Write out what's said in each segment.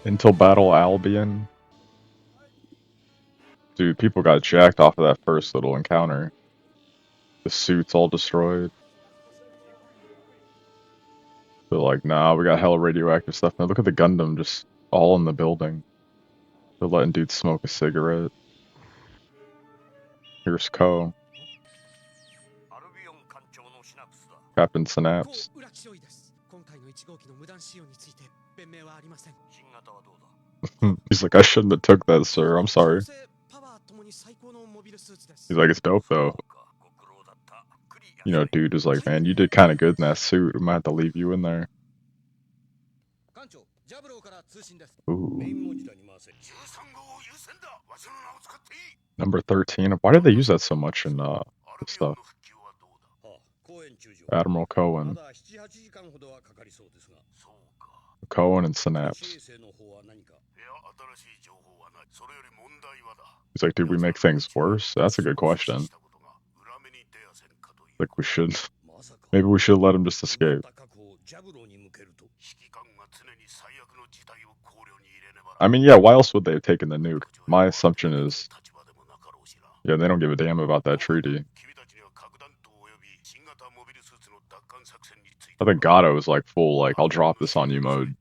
Until Battle Albion. Dude, people got jacked off of that first little encounter. The suits all destroyed. But like, nah, we got hella radioactive stuff. Now look at the Gundam just all in the building. They're letting dudes smoke a cigarette. Here's Kou. Captain Synapse. He's like, I shouldn't have took that, sir. I'm sorry. He's like, it's dope though. You know, dude is like, man, you did kind of good in that suit. I might have to leave you in there. Ooh. Number 13. Why did they use that so much in this stuff? Admiral Cohen. Cohen and Synapse. He's like, dude, we make things worse? That's a good question. Like, we should... Maybe we should let him just escape. I mean, yeah, why else would they have taken the nuke? My assumption is... Yeah, they don't give a damn about that treaty. I think Gato is like full, like, I'll drop this on you mode.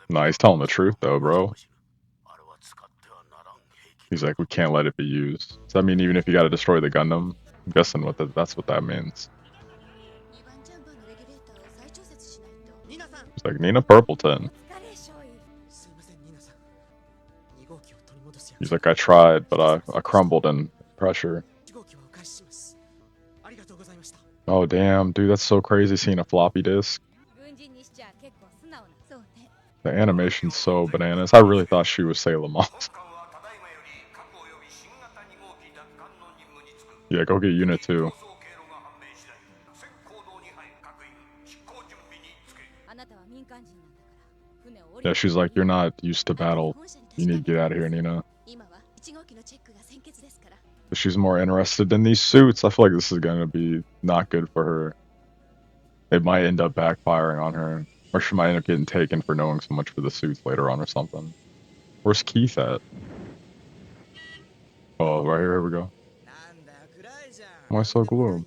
Nah, he's telling the truth though, bro. He's like, we can't let it be used. Does that mean even if you gotta destroy the Gundam? I'm guessing that's what that means. He's like, Nina Purpleton. He's like, I tried, but I crumbled in pressure. Oh damn, dude, that's so crazy seeing a floppy disk. The animation's so bananas. I really thought she was Sailor Moss. Yeah, go get Unit 2. Yeah, she's like, you're not used to battle. You need to get out of here, Nina. But she's more interested in these suits. I feel like this is gonna be not good for her. It might end up backfiring on her. Or she might end up getting taken for knowing so much for the suits later on or something. Where's Keith at? Oh, right here we go. Why so gloom?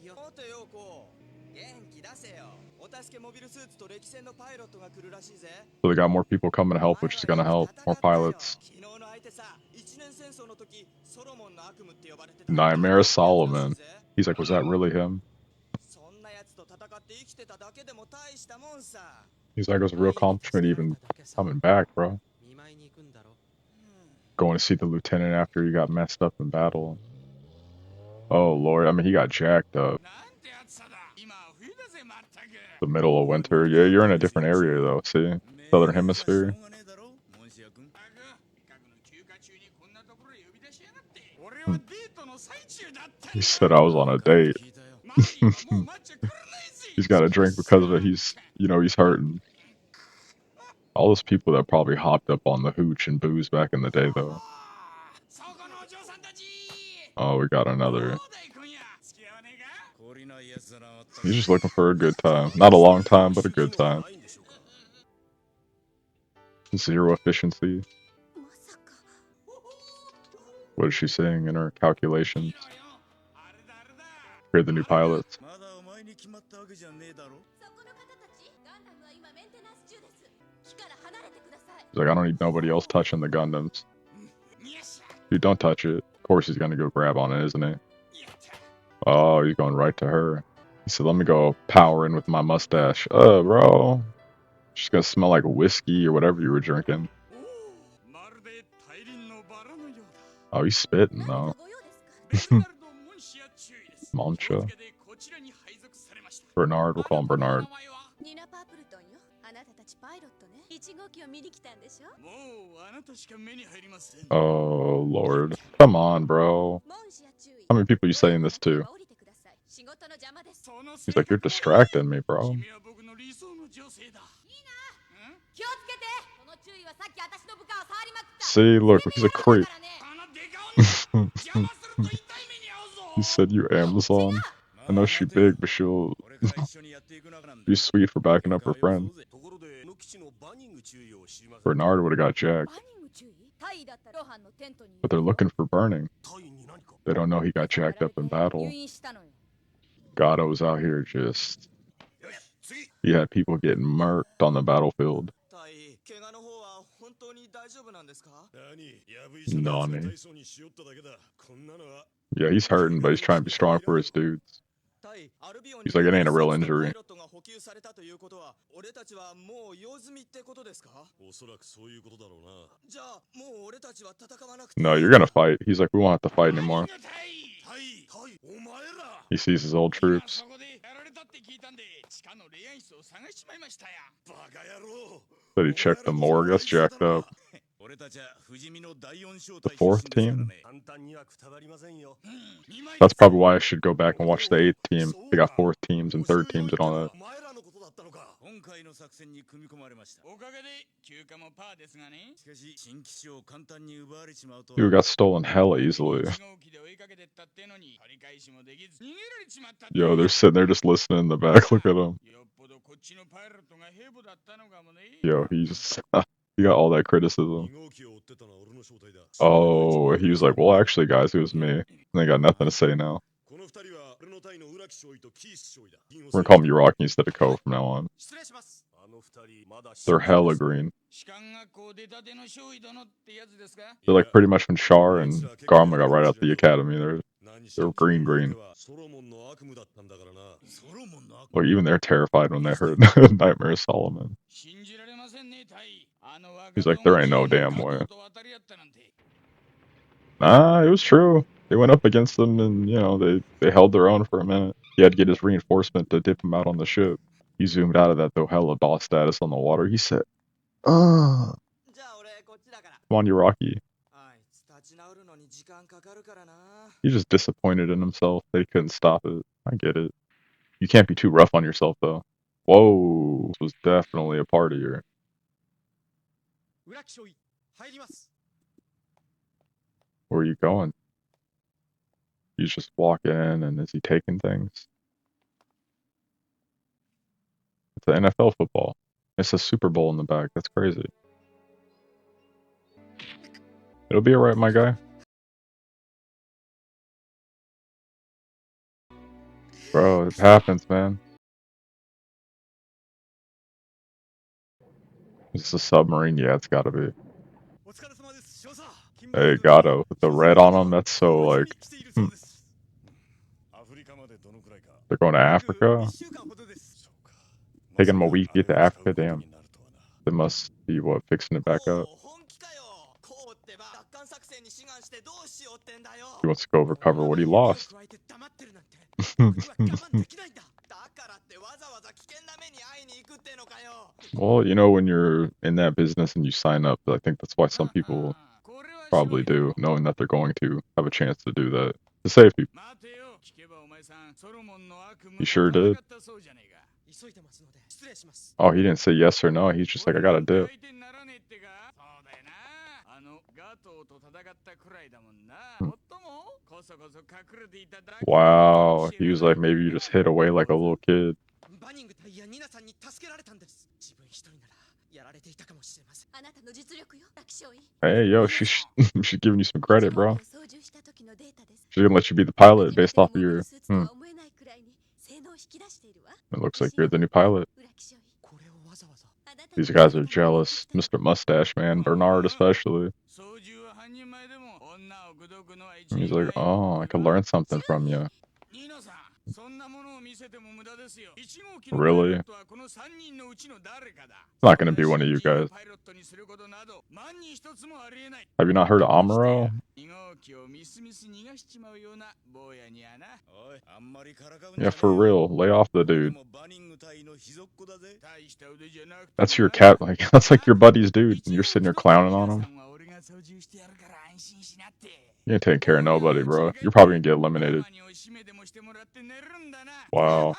So they got more people coming to help, which is gonna help. More pilots. Nightmare Solomon. He's like, was that really him? He's like, it was a real accomplishment even coming back, bro. Going to see the lieutenant after he got messed up in battle. Oh lord, I mean, he got jacked up. The middle of winter. Yeah, you're in a different area though, see? Southern hemisphere. He said I was on a date. He's got a drink because of it. He's hurting. All those people that probably hopped up on the hooch and booze back in the day, though. Oh, we got another. He's just looking for a good time. Not a long time, but a good time. Zero efficiency. What is she saying in her calculations? Here are the new pilots. He's like, I don't need nobody else touching the Gundams. Dude, don't touch it. Of course he's gonna go grab on it, isn't he? Oh, he's going right to her. He said, let me go power in with my mustache. Bro. She's gonna smell like whiskey or whatever you were drinking. Oh, he's spitting though. Mancha. Bernard, we'll call him Bernard. Oh, Lord. Come on, bro. How many people are you saying this to? He's like, you're distracting me, bro. See, look, he's a creep. He said, you Amazon. I know she big, but she'll be sweet for backing up her friend. Bernard would have got jacked. But they're looking for Burning. They don't know he got jacked up in battle. Gato's out here just... He had people getting murked on the battlefield. Nani. Yeah, he's hurting, but he's trying to be strong for his dudes. He's like, it ain't a real injury. No, you're gonna fight. He's like, we won't have to fight anymore. He sees his old troops. But he checked the morgue. That's jacked up. The fourth team? That's probably why I should go back and watch the eighth team. They got fourth teams and third teams and all that. Dude got stolen hella easily. Yo, they're sitting there just listening in the back. Look at him. Yo, he's... He got all that criticism. Oh, he was like, well, actually, guys, it was me. And they got nothing to say now. We're gonna call him Uraki instead of Kou from now on. They're hella green. They're like pretty much when Char and Garma got right out the academy. They're green. Look, even they're terrified when they heard Nightmare Solomon. He's like, there ain't no damn way. Nah, it was true. They went up against them and, you know, they held their own for a minute. He had to get his reinforcement to dip him out on the ship. He zoomed out of that, though, hella boss status on the water. He said, come on, Uraki. He's just disappointed in himself. They couldn't stop it. I get it. You can't be too rough on yourself, though. Whoa, this was definitely a partier. Where are you going? He's just walking in, and is he taking things? It's the NFL football. It's a Super Bowl in the back. That's crazy. It'll be alright, my guy. Bro, it happens, man. Is this a submarine? Yeah, it's gotta be. Hey, Gato, with the red on him, that's so, like... They're going to Africa? Taking them a week to get to Africa? Damn. They must be, what, fixing it back up? He wants to go recover what he lost. Well, you know, when you're in that business and you sign up, I think that's why some people probably do, knowing that they're going to have a chance to do that. To save people. He sure did. Oh, he didn't say yes or no. He's just like, I got a dip. Wow. He was like, maybe you just hid away like a little kid. Hey, yo, she's giving you some credit, bro. She's gonna let you be the pilot based off of your... It looks like you're the new pilot. These guys are jealous. Mr. Mustache Man, Bernard especially. And he's like, oh, I could learn something from you. Really? It's not gonna be one of you guys. Have you not heard of Amuro? Yeah, for real. Lay off the dude. That's your cat. Like, that's like your buddy's dude, and you're sitting here clowning on him. You ain't taking care of nobody, bro. You're probably gonna get eliminated. Wow.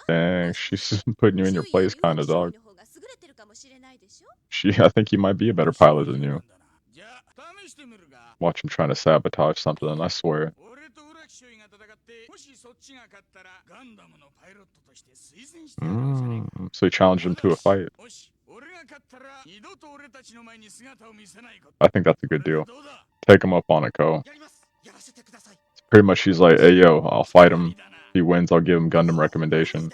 Dang, she's putting you in your place, kind of, dog. I think he might be a better pilot than you. Watch him trying to sabotage something, I swear. So he challenged him to a fight. I think that's a good deal. Take him up on it, Kou. Pretty much he's like, hey yo, I'll fight him. If he wins, I'll give him Gundam recommendation.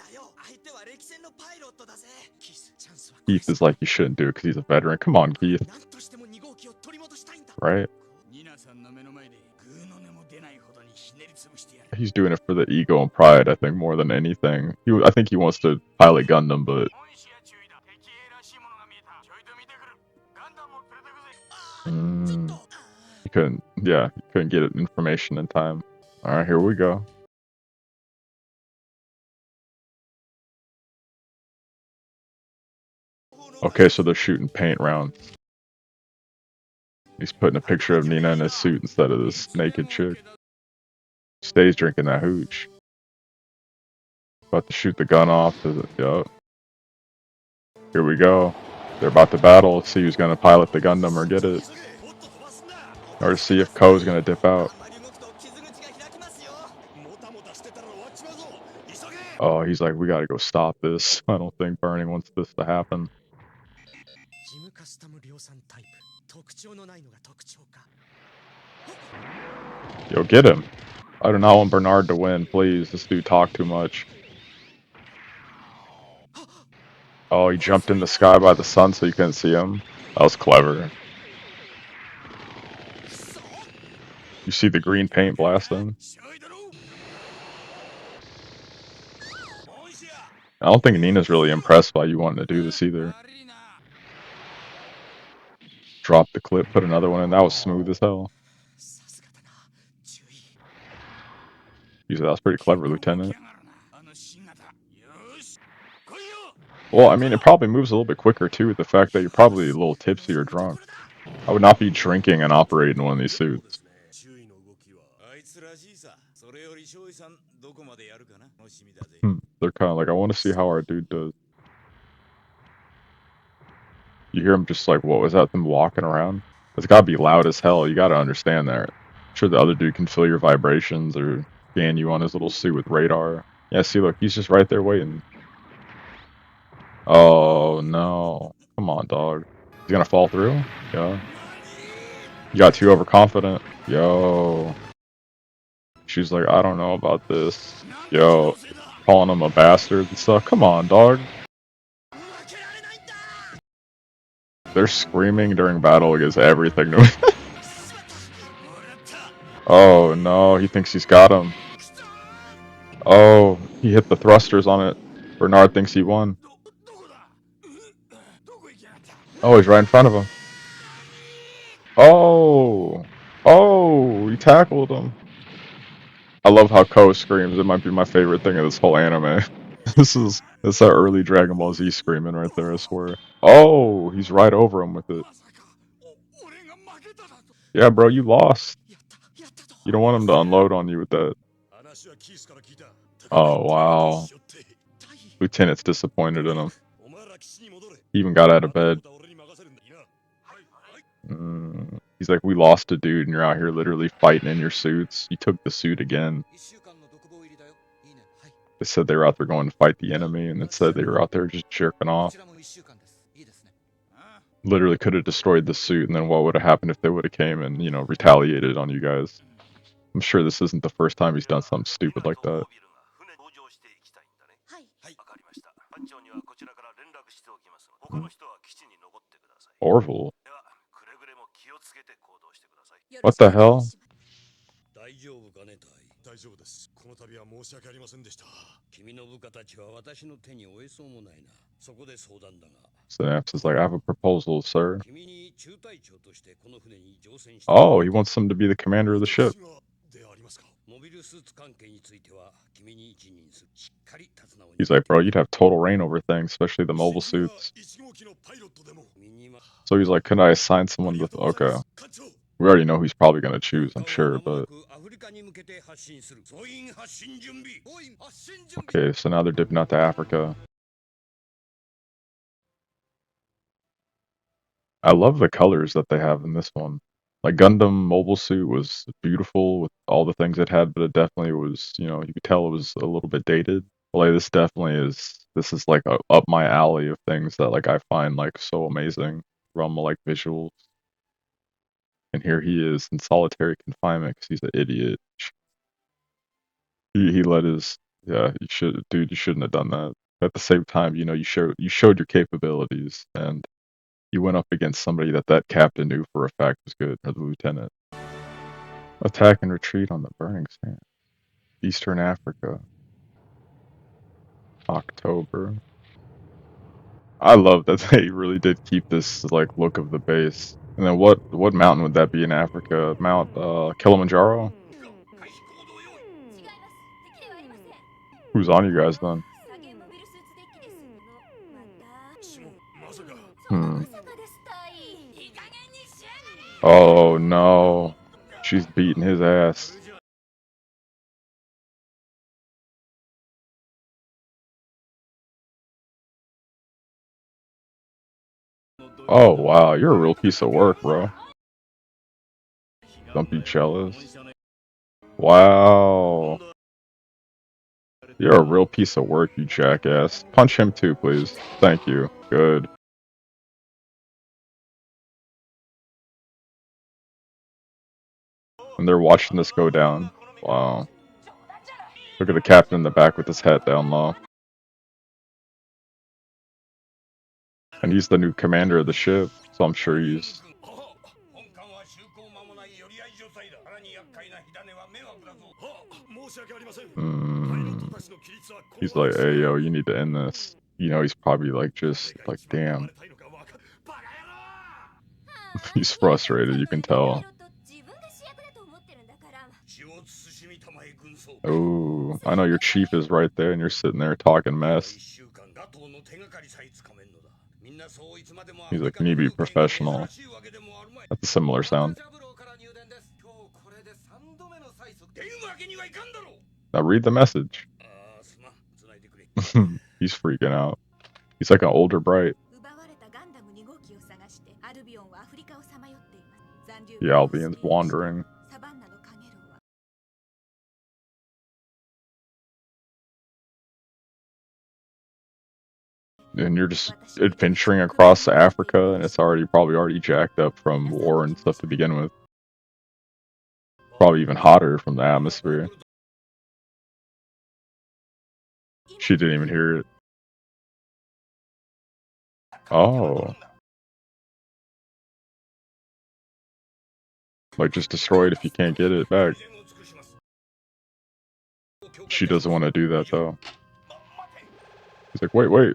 Keith is like, you shouldn't do it because he's a veteran. Come on, Keith. Right? He's doing it for the ego and pride, I think, more than anything. I think he wants to pilot Gundam, but... He couldn't get information in time. Alright, here we go. Okay, so they're shooting paint rounds. He's putting a picture of Nina in his suit instead of this naked chick. Stays drinking that hooch. About to shoot the gun off. Yup. Here we go. They're about to battle. Let's see who's gonna pilot the Gundam or get it. Or see if Kou's gonna dip out. Oh, he's like, we gotta go stop this. I don't think Burning wants this to happen. Yo, get him. I do not want Bernard to win, please. This dude talked too much. Oh, he jumped in the sky by the sun so you couldn't see him. That was clever. You see the green paint blasting? I don't think Nina's really impressed by you wanting to do this either. Drop the clip, put another one in. That was smooth as hell. That was pretty clever, Lieutenant. Well, I mean, it probably moves a little bit quicker too, with the fact that you're probably a little tipsy or drunk. I would not be drinking and operating one of these suits. They're kind of like, I want to see how our dude does. You hear him just like, what was that, them walking around? It's gotta be loud as hell, you gotta understand that. I'm sure the other dude can feel your vibrations or scan you on his little suit with radar. Yeah, see, look, he's just right there waiting. Oh, no. Come on, dog. He's gonna fall through? Yeah. You got too overconfident. Yo. She's like, I don't know about this. Yo. Calling him a bastard and stuff. Come on, dog. They're screaming during battle against everything. Oh, no. He thinks he's got him. Oh, he hit the thrusters on it. Bernard thinks he won. Oh, he's right in front of him. Oh! Oh! He tackled him. I love how Kou screams. It might be my favorite thing of this whole anime. That's that early Dragon Ball Z screaming right there, I swear. Oh! He's right over him with it. Yeah, bro, you lost. You don't want him to unload on you with that. Oh, wow. Lieutenant's disappointed in him. He even got out of bed. He's like, we lost a dude and you're out here literally fighting in your suits. You took the suit again. They said they were out there going to fight the enemy and it said they were out there just jerking off. Literally could have destroyed the suit, and then what would have happened if they would have came and, you know, retaliated on you guys? I'm sure this isn't the first time he's done something stupid like that. Orville? What the hell? Synapse is like, I have a proposal, sir. Oh, he wants him to be the commander of the ship. He's like, bro, you'd have total reign over things, especially the mobile suits. So he's like, could I assign someone with... Okay. We already know who he's probably going to choose, I'm sure, but... Okay, so now they're dipping out to Africa. I love the colors that they have in this one. Like Gundam Mobile Suit was beautiful with all the things it had, but it definitely was, you could tell it was a little bit dated. Like this definitely is. This is like up my alley of things that like I find like so amazing from like visuals. And here he is in solitary confinement because he's an idiot. He let his you should dude you shouldn't have done that. At the same time, you showed your capabilities and you went up against somebody that captain knew for a fact was good, or the lieutenant. Attack and retreat on the burning sand. Eastern Africa. October. I love that they really did keep this like look of the base. And then what mountain would that be in Africa? Mount Kilimanjaro? Who's on you guys then? Hmm. Oh no. She's beating his ass. Oh wow, you're a real piece of work, bro. Don't be jealous. Wow. You're a real piece of work, you jackass. Punch him too, please. Thank you. Good. And they're watching this go down. Wow. Look at the captain in the back with his head down low. And he's the new commander of the ship, so I'm sure he's... He's like, hey yo, you need to end this. He's probably like just like, damn. He's frustrated, you can tell. Oh, I know your chief is right there and you're sitting there talking mess. He's like, you need to be professional. That's a similar sound. Now read the message. He's freaking out. He's like an older Bright. The Albion's wandering. And you're just adventuring across Africa, and it's probably already jacked up from war and stuff to begin with. Probably even hotter from the atmosphere. She didn't even hear it. Oh. Like, just destroy it if you can't get it back. She doesn't want to do that, though. He's like, wait.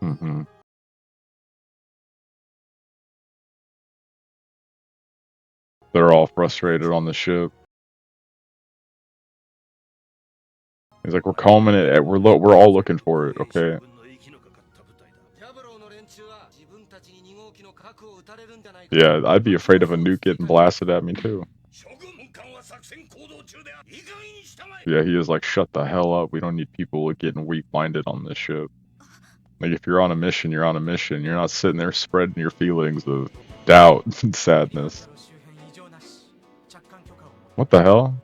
Mm-hmm. They're all frustrated on the ship. He's like, we're combing it. We're all looking for it, okay? Yeah, I'd be afraid of a nuke getting blasted at me, too. Yeah, he is like, shut the hell up. We don't need people getting weak-minded on this ship. Like, if you're on a mission, you're on a mission. You're not sitting there spreading your feelings of doubt and sadness. What the hell?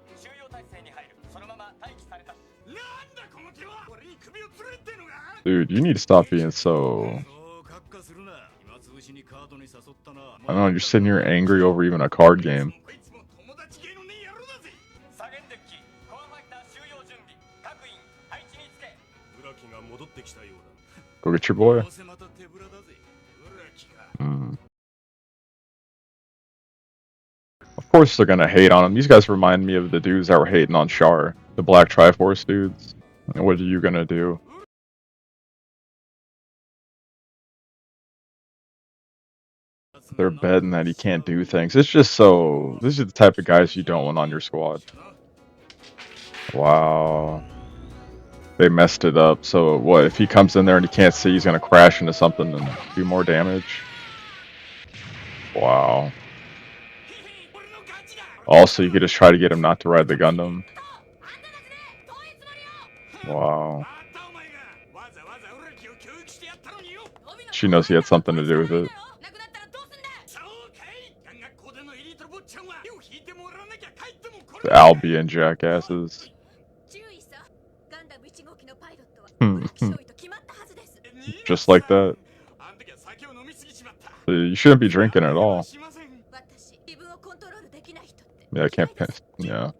Dude, you need to stop being so... I don't know, you're sitting here angry over even a card game. Go get your boy. Of course they're gonna hate on him. These guys remind me of the dudes that were hating on Char. The Black Triforce dudes. What are you gonna do? They're betting that he can't do things. It's just so... These are the type of guys you don't want on your squad. Wow. They messed it up. So what, if he comes in there and he can't see, he's gonna crash into something and do more damage? Wow. Also, you could just try to get him not to ride the Gundam. Wow. She knows he had something to do with it. The Albion jackasses. Just like that. You shouldn't be drinking at all. Yeah, I can't. Yeah.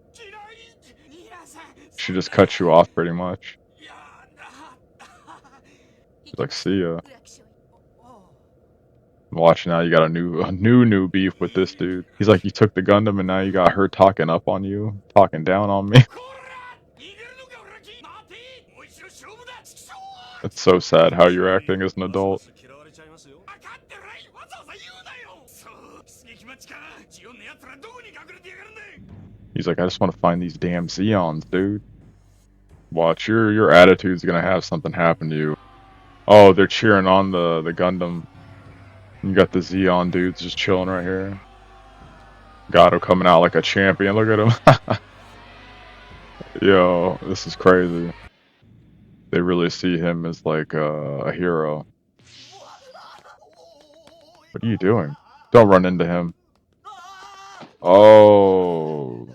She just cut you off pretty much. She's like, see ya. Watch now, you got a new beef with this dude. He's like, you took the Gundam and now you got her talking up on you, talking down on me. It's so sad how you're acting as an adult. He's like, I just want to find these damn Zeons, dude. Watch, your attitude's gonna have something happen to you. Oh, they're cheering on the Gundam. You got the Zeon dudes just chilling right here. Gato coming out like a champion. Look at him. Yo, this is crazy. They really see him as like a hero. What are you doing? Don't run into him. Oh,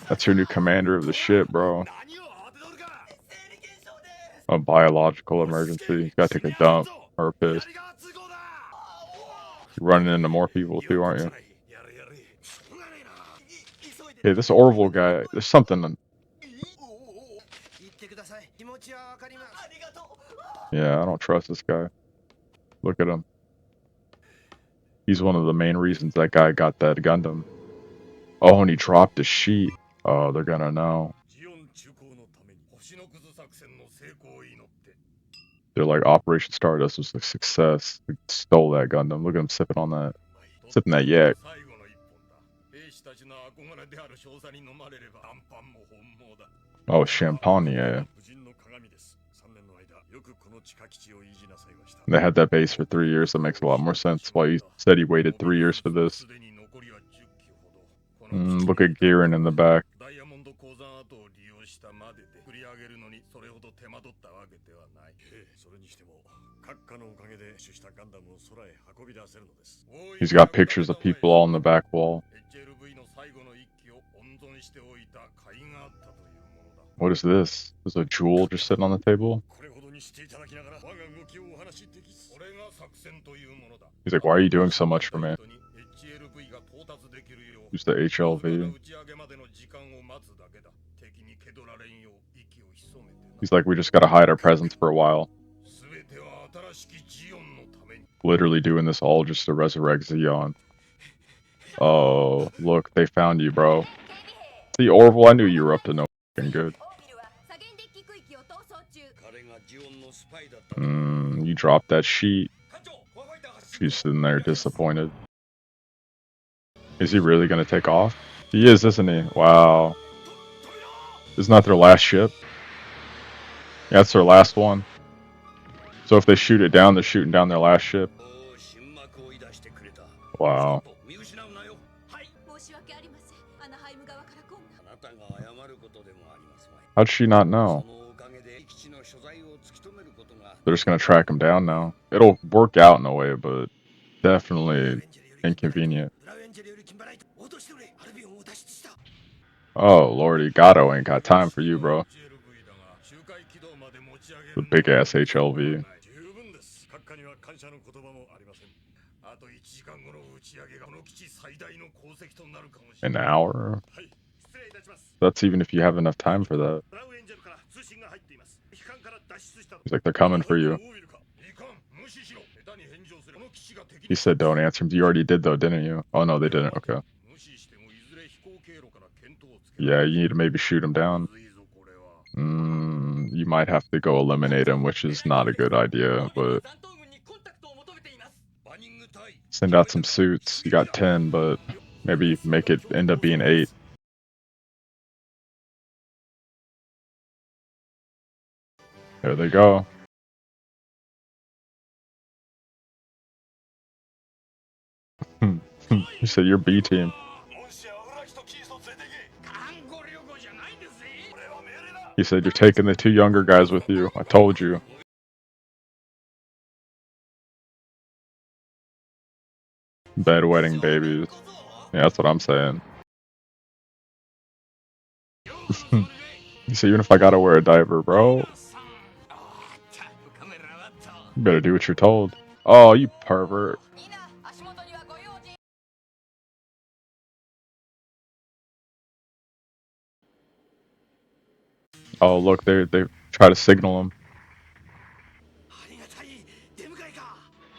that's your new commander of the ship, bro. A biological emergency. You gotta take a dump or a piss. You're running into more people too, aren't you? Hey, this Orville guy, there's something. Yeah, I don't trust this guy. Look at him. He's one of the main reasons that guy got that Gundam. Oh, and he dropped the sheet. Oh, they're gonna know. They're like, Operation Stardust was a success. We stole that Gundam. Look at him sipping on that. Sipping that yak. Oh, champagne, yeah. They had that base for 3 years. That makes a lot more sense. Why he said he waited 3 years for this. Look at Giran in the back. He's got pictures of people all in the back wall. What is this? There's a jewel just sitting on the table. He's like, why are you doing so much for me? Use the HLV. He's like, we just gotta hide our presence for a while. Literally doing this all just to resurrect Zeon. Oh, look, they found you, bro. See, Orville, I knew you were up to no fucking good. You dropped that sheet. She's sitting there disappointed. Is he really gonna take off? He is, isn't he? Wow. Isn't that their last ship? Yeah, that's their last one. So if they shoot it down, they're shooting down their last ship. Wow. How'd she not know? They're just gonna track him down now. It'll work out in a way, but definitely inconvenient. Oh, lordy, Gato ain't got time for you, bro. The big-ass HLV. An hour? That's even if you have enough time for that. He's like, they're coming for you. He said don't answer him. You already did though, didn't you? Oh no, they didn't. Okay. Yeah, you need to maybe shoot him down. You might have to go eliminate him, which is not a good idea, but send out some suits. You got 10, but maybe make it end up being 8. There they go. You said you're B team. He said you're taking the 2 younger guys with you. I told you. Bedwetting babies. Yeah, that's what I'm saying. You say, even if I gotta wear a diaper, bro, you better do what you're told. Oh, you pervert. Oh, look, they try to signal him.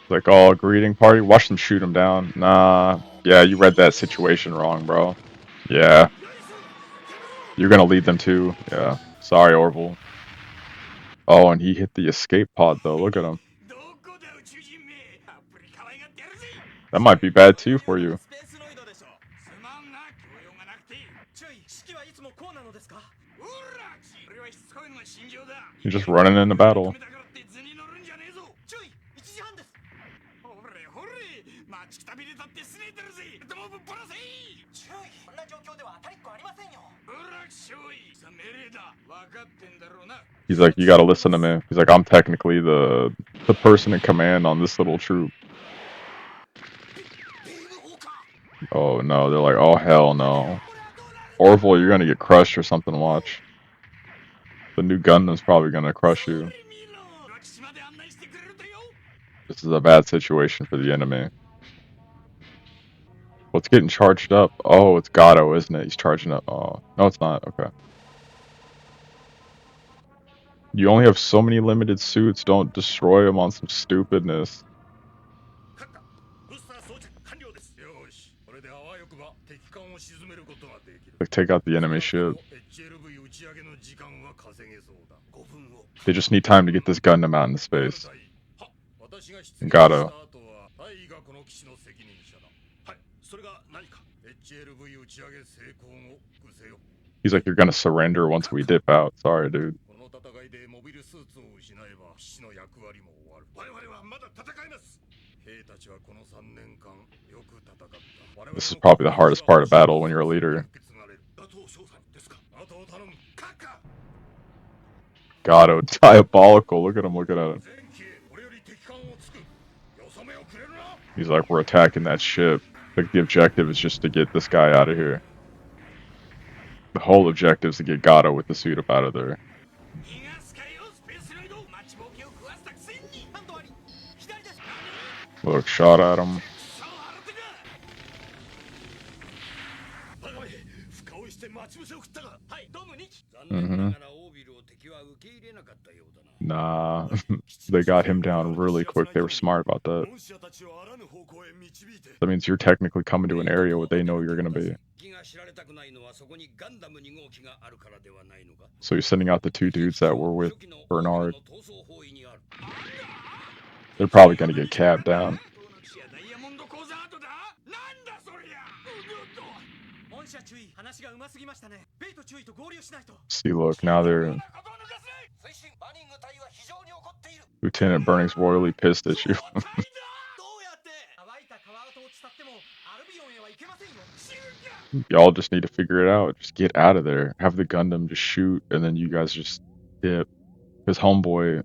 Like, oh, greeting party? Watch them shoot him down. Nah. Yeah, you read that situation wrong, bro. Yeah. You're gonna lead them too. Yeah. Sorry, Orville. Oh, and he hit the escape pod, though. Look at him. That might be bad, too, for you. You're just running into battle. He's like, you gotta listen to me. He's like, I'm technically the person in command on this little troop. Oh no, they're like, oh hell no. Orville, you're gonna get crushed or something, watch. The new Gundam's probably gonna crush you. This is a bad situation for the enemy. What's getting charged up? Oh, it's Gato, isn't it? He's charging up. Oh, no, it's not. Okay. You only have so many limited suits. Don't destroy them on some stupidness. Like, take out the enemy ship. They just need time to get this Gundam out into space. Gato. He's like, you're gonna surrender once we dip out. Sorry, dude. This is probably the hardest part of battle when you're a leader. Gato, diabolical. Look at him looking at him. He's like, we're attacking that ship. Like, the objective is just to get this guy out of here. The whole objective is to get Gato with the suit up out of there. Look, shot at him. Nah, they got him down really quick. They were smart about that. That means you're technically coming to an area where they know you're gonna be. So you're sending out the two dudes that were with Bernard. They're probably gonna get cabbed down. See, look, now they're... Lieutenant Burning's royally pissed at you. Y'all just need to figure it out. Just get out of there. Have the Gundam just shoot, and then you guys just dip. His homeboy...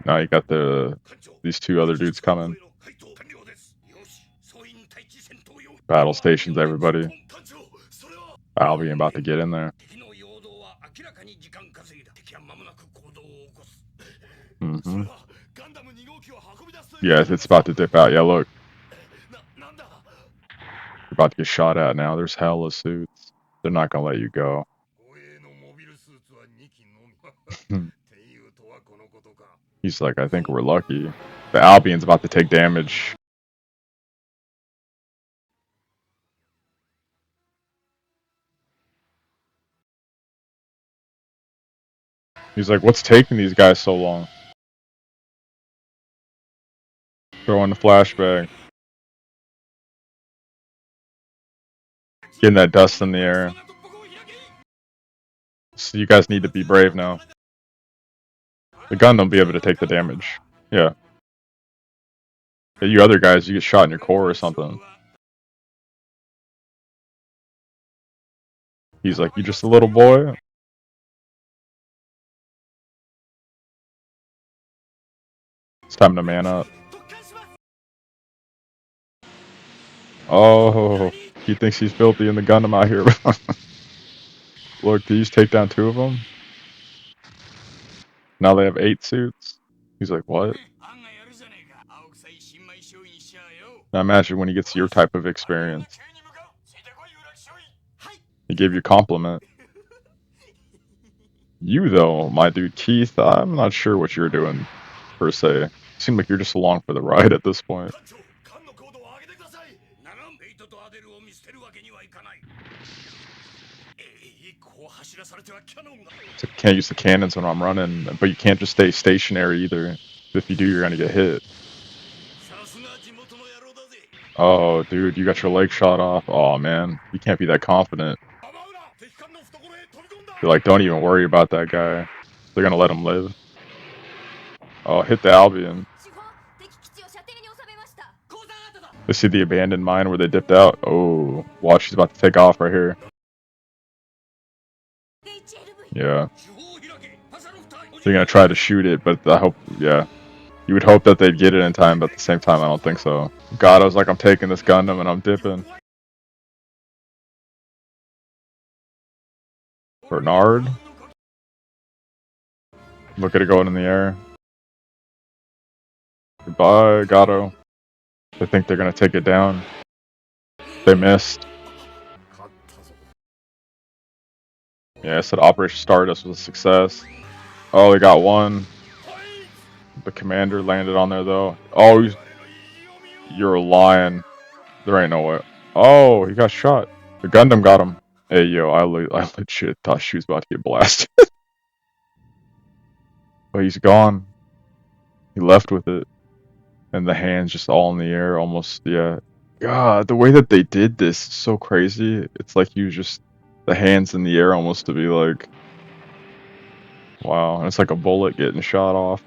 Now you got these two other dudes coming. Battle stations, everybody. Albion about to get in there. Yeah, it's about to dip out. Yeah, look. You're about to get shot at now. There's hella suits. They're not gonna let you go. He's like, I think we're lucky. The Albion's about to take damage. He's like, what's taking these guys so long? Throwing the flashbang. Getting that dust in the air. So you guys need to be brave now. The gun will be able to take the damage. Yeah. You other guys, you get shot in your core or something. He's like, you just a little boy? It's time to man up. Oh, he thinks he's filthy in the Gundam out here. Look, did you just take down 2 of them? Now they have 8 suits. He's like, what? Now imagine when he gets your type of experience. He gave you a compliment. You, though, my dude Keith, I'm not sure what you're doing, per se. You seem like you're just along for the ride at this point. So can't use the cannons when I'm running, but you can't just stay stationary either. If you do, you're gonna get hit. Oh, dude, you got your leg shot off. Oh, man. You can't be that confident. You're like, don't even worry about that guy. They're gonna let him live. Oh, hit the Albion. They see the abandoned mine where they dipped out. Oh, watch, she's about to take off right here. Yeah. They're gonna try to shoot it, but I hope, yeah. You would hope that they'd get it in time, but at the same time, I don't think so. God, I was like, I'm taking this Gundam and I'm dipping. Bernard? Look at it going in the air. Goodbye, Gato. They think they're gonna take it down. They missed. Yeah, I said Operation Stardust was a success. Oh, they got one. The commander landed on there, though. Oh, you're lying. There ain't no way. Oh, he got shot. The Gundam got him. Hey, yo, I legit thought she was about to get blasted. But he's gone. He left with it. And the hands just all in the air, almost, yeah. God, the way that they did this is so crazy. It's like you just, the hands in the air almost to be like, wow. And it's like a bullet getting shot off.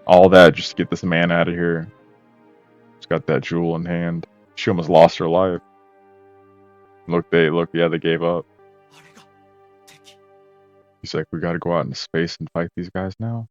All that just to get this man out of here. He's got that jewel in hand. She almost lost her life. Look, yeah, they gave up. He's like, we gotta go out into space and fight these guys now?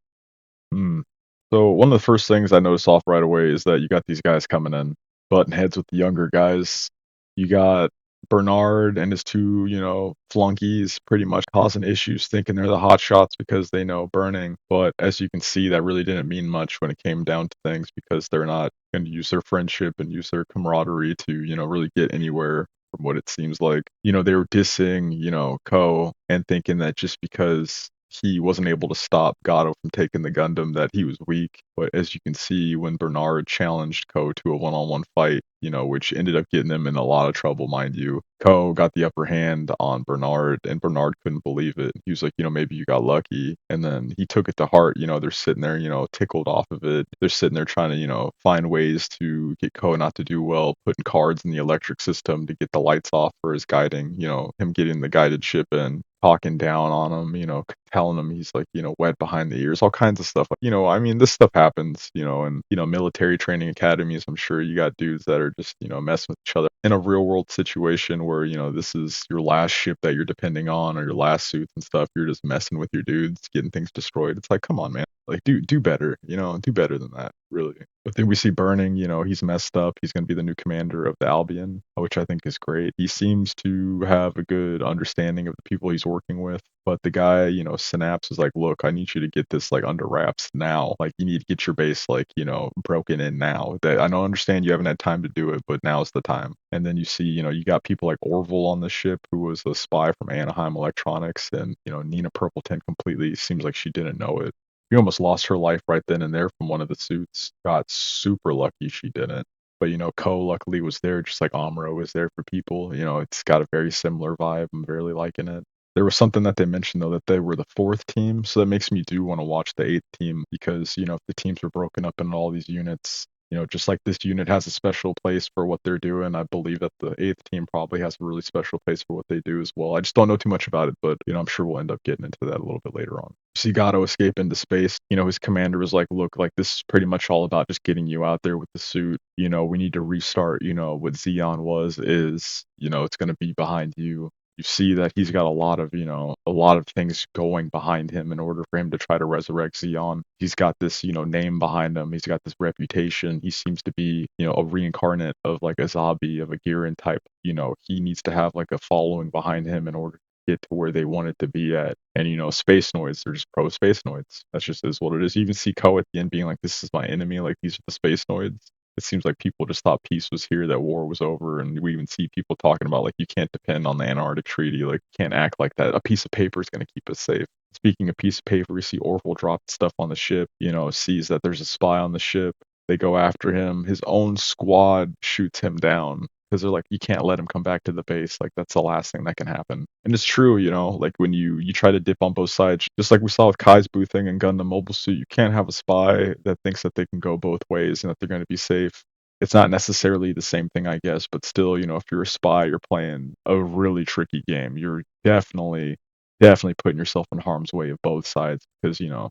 So one of the first things I noticed off right away is that you got these guys coming in, butting heads with the younger guys. You got Bernard and his 2, flunkies pretty much causing issues, thinking they're the hot shots because they know burning. But as you can see, that really didn't mean much when it came down to things because they're not going to use their friendship and use their camaraderie to, really get anywhere from what it seems like. They were dissing, Kou and thinking that just because he wasn't able to stop Gato from taking the Gundam that he was weak. But as you can see, when Bernard challenged Kou to a one-on-one fight, which ended up getting him in a lot of trouble, mind you, Kou got the upper hand on Bernard, and Bernard couldn't believe it. He was like, maybe you got lucky. And then he took it to heart. They're sitting there, tickled off of it. They're sitting there trying to, find ways to get Kou not to do well, putting cards in the electric system to get the lights off for his guiding, him getting the guided ship in, talking down on him, telling him he's like, wet behind the ears, all kinds of stuff. I mean, this stuff happens, in, military training academies. I'm sure you got dudes that are just, messing with each other in a real world situation where, this is your last ship that you're depending on or your last suits and stuff. You're just messing with your dudes, getting things destroyed. It's like, come on, man. Like, do better, do better than that, really. But then we see Burning, he's messed up. He's going to be the new commander of the Albion, which I think is great. He seems to have a good understanding of the people he's working with. But the guy, Synapse is like, look, I need you to get this like under wraps now. Like, you need to get your base like, broken in now. That I don't understand you haven't had time to do it, but now's the time. And then you see, you got people like Orville on the ship, who was a spy from Anaheim Electronics, and Nina Purpleton completely seems like she didn't know it. She almost lost her life right then and there from one of the suits. Got super lucky she didn't. But Kou luckily was there, just like Amuro was there for people. It's got a very similar vibe. I'm really liking it. There was something that they mentioned though, that they were the 4th team, so that makes me do want to watch the 8th team because if the teams were broken up into all these units, just like this unit has a special place for what they're doing, I believe that the 8th team probably has a really special place for what they do as well. I just don't know too much about it, but I'm sure we'll end up getting into that a little bit later on. See Gato escape into space. His commander was like, look, like this is pretty much all about just getting you out there with the suit. We need to restart, what Zeon is, it's gonna be behind you. You see that he's got a lot of, a lot of things going behind him in order for him to try to resurrect Zeon. He's got this, name behind him. He's got this reputation. He seems to be, a reincarnate of like a Zabi, of a Giran type. He needs to have like a following behind him in order to get to where they want it to be at. And space noids, they're just pro space noids. That's just is what it is. You even see Kou at the end being like, "This is my enemy." Like these are the space noids. It seems like people just thought peace was here, that war was over, and we even see people talking about like you can't depend on the Antarctic Treaty, like you can't act like that. A piece of paper is going to keep us safe. Speaking of piece of paper, we see Orville drop stuff on the ship. Sees that there's a spy on the ship. They go after him. His own squad shoots him down because they're like, you can't let him come back to the base. Like that's the last thing that can happen. And it's true, like when you try to dip on both sides, just like we saw with Kai's boothing and Gundam Mobile Suit, you can't have a spy that thinks that they can go both ways and that they're going to be safe. It's not necessarily the same thing, I guess, but still, if you're a spy, you're playing a really tricky game. You're definitely putting yourself in harm's way of both sides because, you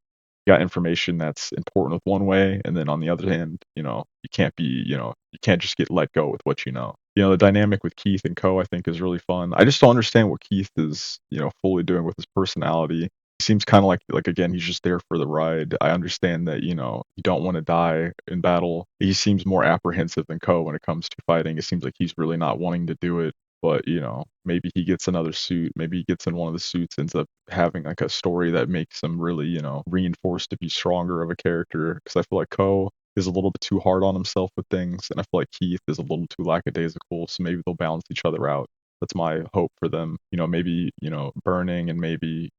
got information that's important with one way, and then on the other hand, you can't be, you can't just get let go with what you know. The dynamic with Keith and Kou, I think, is really fun. I just don't understand what Keith is, fully doing with his personality. He seems kind of like again, he's just there for the ride. I understand that, you don't want to die in battle. He seems more apprehensive than Kou when it comes to fighting. It seems like he's really not wanting to do it. But, maybe he gets another suit. Maybe he gets in one of the suits, ends up having like a story that makes him really, reinforced to be stronger of a character. Because I feel like Kou is a little bit too hard on himself with things, and I feel like Keith is a little too lackadaisical. So maybe they'll balance each other out. That's my hope for them. Maybe, Burning and maybe,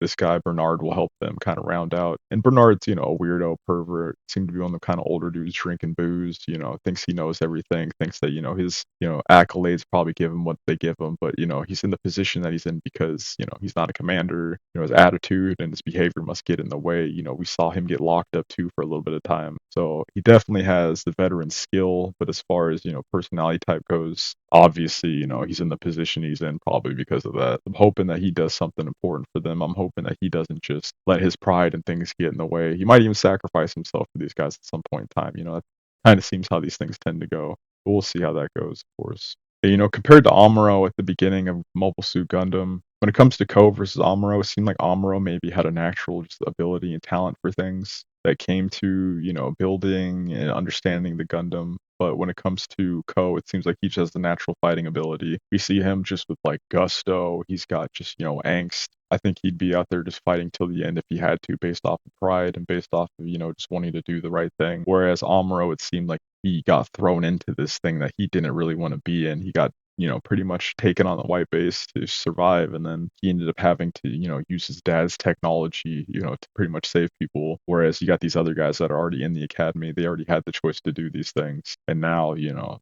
this guy Bernard will help them kind of round out. And Bernard's, a weirdo pervert, seemed to be one of the kind of older dudes drinking booze, thinks he knows everything, thinks that, his, accolades probably give him what they give him, but, he's in the position that he's in because, he's not a commander, his attitude and his behavior must get in the way. We saw him get locked up too for a little bit of time. So he definitely has the veteran skill, but as far as, personality type goes, obviously, he's in the position he's in probably because of that. I'm hoping that he does something important for them. I'm hoping that he doesn't just let his pride and things get in the way. He might even sacrifice himself for these guys at some point in time. That kind of seems how these things tend to go. But we'll see how that goes, of course. Compared to Amuro at the beginning of Mobile Suit Gundam, when it comes to Kou versus Amuro, it seemed like Amuro maybe had a natural just ability and talent for things that came to, building and understanding the Gundam. But when it comes to Kou, it seems like he just has the natural fighting ability. We see him just with like gusto. He's got just, angst. I think he'd be out there just fighting till the end if he had to, based off of pride and based off of, just wanting to do the right thing. Whereas Amuro, it seemed like he got thrown into this thing that he didn't really want to be in. He got pretty much taken on the white base to survive. And then he ended up having to, use his dad's technology, to pretty much save people. Whereas you got these other guys that are already in the academy. They already had the choice to do these things. And now,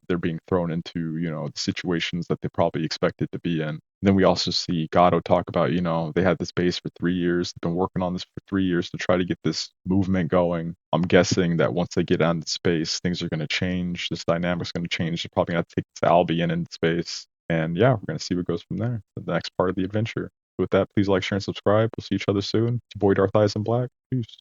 they're being thrown into, situations that they probably expected to be in. Then we also see Gato talk about, they had this base for 3 years. They've been working on this for 3 years to try to get this movement going. I'm guessing that once they get out into space, things are going to change. This dynamic's going to change. They're probably going to take this Albion into space. And yeah, we're going to see what goes from there. The next part of the adventure. With that, please like, share, and subscribe. We'll see each other soon. It's your boy Darth Eyes in Black. Peace.